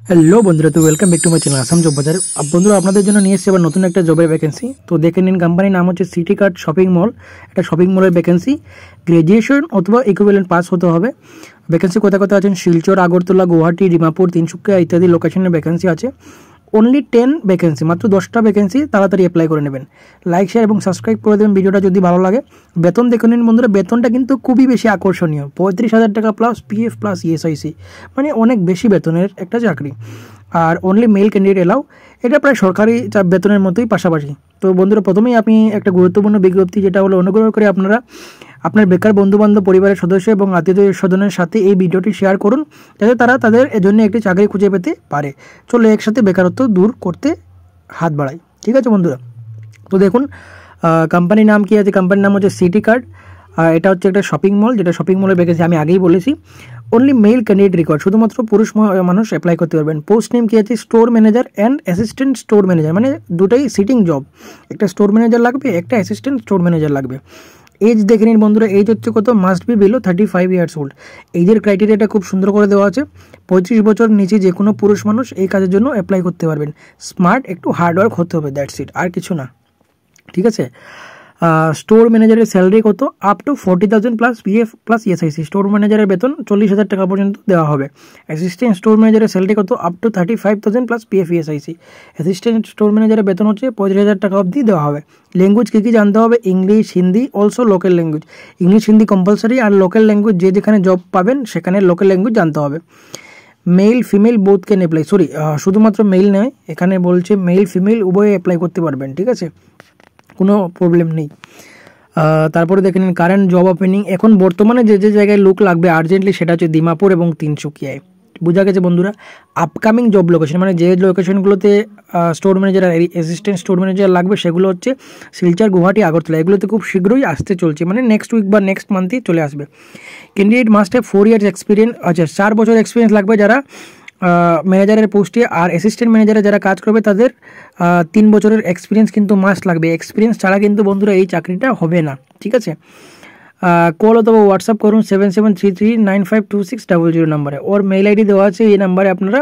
Hello বন্ধুরা, তো welcome back to my channel Assam job বাজার। বন্ধুরা, আপনাদের জন্য নিয়ে এসেছি আবার নতুন একটা জবের ভ্যাকেন্সি। তো দেখে নিন, কোম্পানির নাম হচ্ছে সিটি কার্ড শপিং মল। এটা শপিং মলের ভ্যাকেন্সি। গ্র্যাজুয়েশন অথবা ইকুইভ্যালেন্ট পাস হতে হবে। ভ্যাকেন্সি কোথায় কোথায় আছেন? শিলচর, আগরতলা, গুয়াহাটি, ডিমাপুর, তিনসুকিয়া ইত্যাদি লোকেশনের ভ্যাকেন্সি আছে। অনলি 10 ভ্যাকেন্সি, মাত্র 10টা ভ্যাকেন্সি। তাড়াতাড়ি অ্যাপ্লাই করে নেবেন। লাইক, শেয়ার এবং সাবস্ক্রাইব করে দেবেন ভিডিওটা যদি ভালো লাগে। বেতন দেখে নিন বন্ধুরা, বেতনটা কিন্তু খুবই বেশি আকর্ষণীয়। 35,000 টাকা প্লাস পিএফ প্লাস ইএসআইসি, মানে অনেক বেশি বেতনের একটা চাকরি। আর অনলি মেল ক্যান্ডিডেট এলাও। এটা প্রায় সরকারি বেতনের মতোই পাশাপাশি। তো বন্ধুরা, প্রথমেই আপনি একটা গুরুত্বপূর্ণ বিজ্ঞপ্তি, যেটা হলো অনুগ্রহ করে আপনারা আপনার বেকার বন্ধুবান্ধব, পরিবারের সদস্য এবং আত্মীয় স্বজনের সাথে এই ভিডিওটি শেয়ার করুন, যাতে তারা তাদের এজন্য একটি চাকরি খুঁজে পেতে পারে। চলো একসাথে বেকারত্ব দূর করতে হাত বাড়াই। ঠিক আছে বন্ধুরা, তো দেখুন কোম্পানির নাম কী আছে। কোম্পানির নাম হচ্ছে সিটি কার্ড। এটা হচ্ছে একটা শপিং মল, যেটা শপিং মলের ভ্যাকেন্সি আমি আগেই বলেছি। অনলি মেল ক্যান্ডিডেট রিকোয়ার্ড, শুধুমাত্র পুরুষ মানুষ অ্যাপ্লাই করতে পারবেন। পোস্ট নেম কী আছে? Store manager and assistant store manager, মানে দুটাই সিটিং জব। একটা স্টোর ম্যানেজার লাগবে, একটা অ্যাসিস্ট্যান্ট স্টোর ম্যানেজার লাগবে। এজ দেখে নিন বন্ধুরা, এজ হচ্ছে কত? Must be below 35 years old. এজের ক্রাইটেরিয়াটা খুব সুন্দর করে দেওয়া আছে। 35 বছর নিচে যে কোনো পুরুষ মানুষ এই কাজের জন্য অ্যাপ্লাই করতে পারবেন। স্মার্ট, একটু হার্ডওয়ার্ক হতে হবে, দ্যাটস ইট, আর কিছু না। ঠিক আছে। স্টোর ম্যানেজারের স্যালারি কত? Up to 40,000 plus PF plus ESIC. Store ম্যানেজারের বেতন 40,000 টাকা পর্যন্ত দেওয়া হবে। অ্যাসিস্ট্যান্ট স্টোর ম্যানেজারের স্যালারি কত? Up to 35,000 plus PF ESIC. Assistant store ম্যানেজারের বেতন হচ্ছে 35,000 টাকা অবধি দেওয়া হবে। ল্যাঙ্গুয়েজ কী কী জানতে হবে? English, Hindi, also local language. English Hindi compulsory, আর লোকাল ল্যাঙ্গুয়েজ যেখানে জব পাবেন সেখানে লোকাল ল্যাঙ্গুয়েজ জানতে হবে। Male female both can apply, sorry শুধুমাত্র মেল নয়, এখানে বলছে মেল ফিমেল উভয়ে অ্যাপ্লাই করতে পারবেন। ঠিক আছে, কোনো প্রবলেম নেই। তারপরে দেখে নিন কারেন্ট জব ওপেনিং। এখন বর্তমানে যে যে জায়গায় লোক লাগবে আর্জেন্টলি, সেটা হচ্ছে দিমাপুর এবং তিনসুকিয়ায়। বোঝা গেছে বন্ধুরা। আপকামিং জব লোকেশন, মানে যে লোকেশনগুলোতে স্টোর ম্যানেজার আর অ্যাসিস্ট্যান্ট স্টোর ম্যানেজার লাগবে, সেগুলো হচ্ছে শিলচর, গুয়াহাটি, আগরতলা। এগুলোতে খুব শীঘ্রই আসতে চলছে, মানে নেক্সট উইক বা নেক্সট মান্থেই চলে আসবে। Candidate must have 4 years experience. আচ্ছা, 4 বছর এক্সপিরিয়েন্স লাগবে যারা ম্যানেজারের পোস্টে, আর অ্যাসিস্ট্যান্ট ম্যানেজারে যারা কাজ করবে তাদের 3 বছরের এক্সপিরিয়েন্স কিন্তু মাস্ট লাগবে। এক্সপিরিয়েন্স ছাড়া কিন্তু বন্ধুরা এই চাকরিটা হবে না। ঠিক আছে। কল অথবা হোয়াটসঅ্যাপ করুন 7733952600 নাম্বারে। ওর মেল আইডি দেওয়া আছে, এই নাম্বারে আপনারা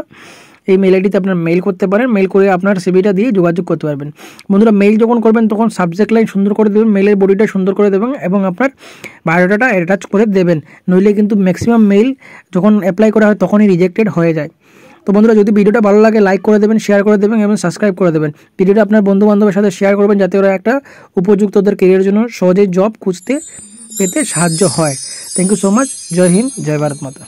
এই মেল আইডিতে আপনার মেল করতে পারেন। মেল করে আপনার সিভিটা দিয়ে যোগাযোগ করতে পারবেন। বন্ধুরা, মেল যখন করবেন তখন সাবজেক্ট লাইন সুন্দর করে দেবেন, মেলের বডিটা সুন্দর করে দেবেন এবং আপনার বায়োডাটা অ্যাটাচ করে দেবেন। নইলে কিন্তু ম্যাক্সিমাম মেল যখন অ্যাপ্লাই করা হয় তখনই রিজেক্টেড হয়ে যায়। তো বন্ধুরা, যদি ভিডিওটা ভালো লাগে লাইক করে দেবেন, শেয়ার করে দেবেন এবং সাবস্ক্রাইব করে দেবেন। ভিডিওটা আপনার বন্ধু বান্ধবের সাথে শেয়ার করবেন, যাতে ওরা একটা উপযুক্ত ওদের কেরিয়ারের জন্য সহজেই জব খুঁজতে পেতে সাহায্য হয়। Thank you so much. জয় হিন্দ, জয় ভারত মাতা।